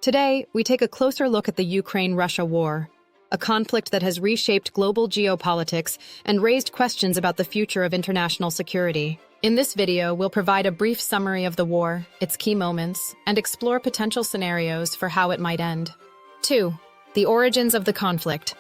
Today, we take a closer look at the Ukraine-Russia war, a conflict that has reshaped global geopolitics and raised questions about the future of international security. In this video, we'll provide a brief summary of the war, its key moments, and explore potential scenarios for how it might end. 2. The origins of the conflict.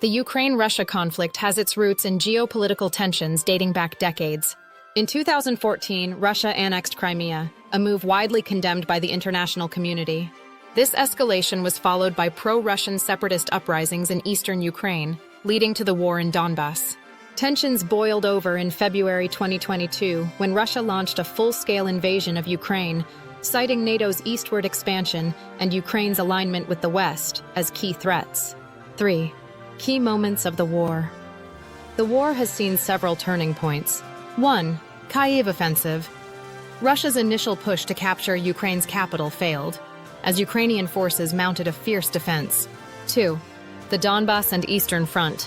The Ukraine-Russia conflict has its roots in geopolitical tensions dating back decades. In 2014, Russia annexed Crimea, a move widely condemned by the international community. This escalation was followed by pro-Russian separatist uprisings in eastern Ukraine, leading to the war in Donbass. Tensions boiled over in February 2022 when Russia launched a full-scale invasion of Ukraine, citing NATO's eastward expansion and Ukraine's alignment with the West as key threats. 3. Key moments of the war. The war has seen several turning points. 1. Kyiv offensive. Russia's initial push to capture Ukraine's capital failed, as Ukrainian forces mounted a fierce defense. 2. The Donbass and Eastern Front.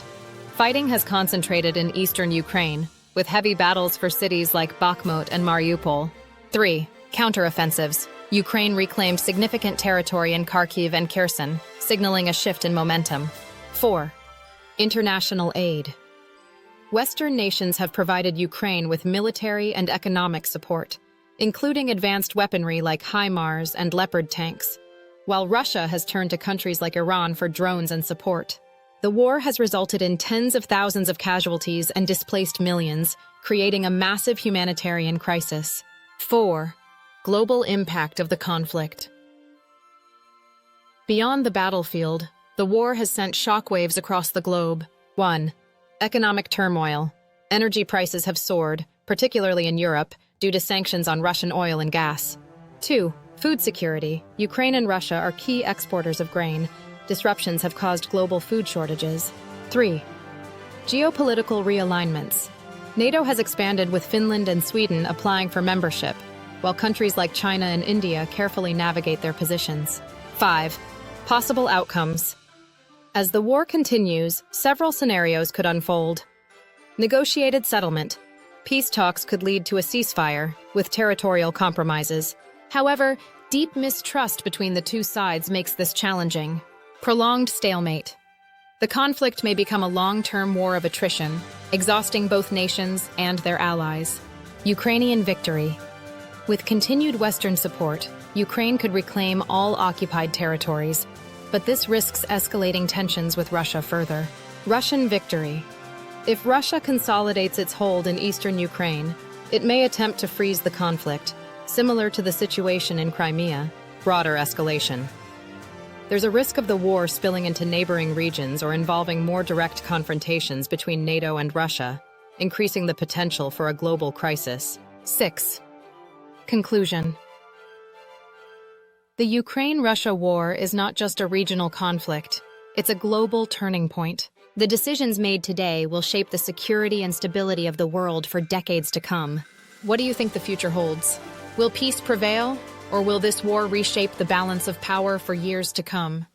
Fighting has concentrated in eastern Ukraine, with heavy battles for cities like Bakhmut and Mariupol. 3. Counteroffensives. Ukraine reclaimed significant territory in Kharkiv and Kherson, signaling a shift in momentum. 4. International aid. Western nations have provided Ukraine with military and economic support, including advanced weaponry like HIMARS and Leopard tanks, while Russia has turned to countries like Iran for drones and support. The war has resulted in tens of thousands of casualties and displaced millions, creating a massive humanitarian crisis. 4. Global impact of the conflict. Beyond the battlefield, the war has sent shockwaves across the globe. 1. Economic turmoil. Energy prices have soared, particularly in Europe, due to sanctions on Russian oil and gas. 2. Food security. Ukraine and Russia are key exporters of grain. Disruptions have caused global food shortages. 3. Geopolitical realignments. NATO has expanded with Finland and Sweden applying for membership, while countries like China and India carefully navigate their positions. 5. Possible outcomes. As the war continues, several scenarios could unfold. Negotiated settlement. Peace talks could lead to a ceasefire, with territorial compromises. However, deep mistrust between the two sides makes this challenging. Prolonged stalemate. The conflict may become a long-term war of attrition, exhausting both nations and their allies. Ukrainian victory. With continued Western support, Ukraine could reclaim all occupied territories, but this risks escalating tensions with Russia further. Russian victory. If Russia consolidates its hold in eastern Ukraine, it may attempt to freeze the conflict, similar to the situation in Crimea. Broader escalation. There's a risk of the war spilling into neighboring regions or involving more direct confrontations between NATO and Russia, increasing the potential for a global crisis. 6. Conclusion. The Ukraine-Russia war is not just a regional conflict, it's a global turning point. The decisions made today will shape the security and stability of the world for decades to come. What do you think the future holds? Will peace prevail, or will this war reshape the balance of power for years to come?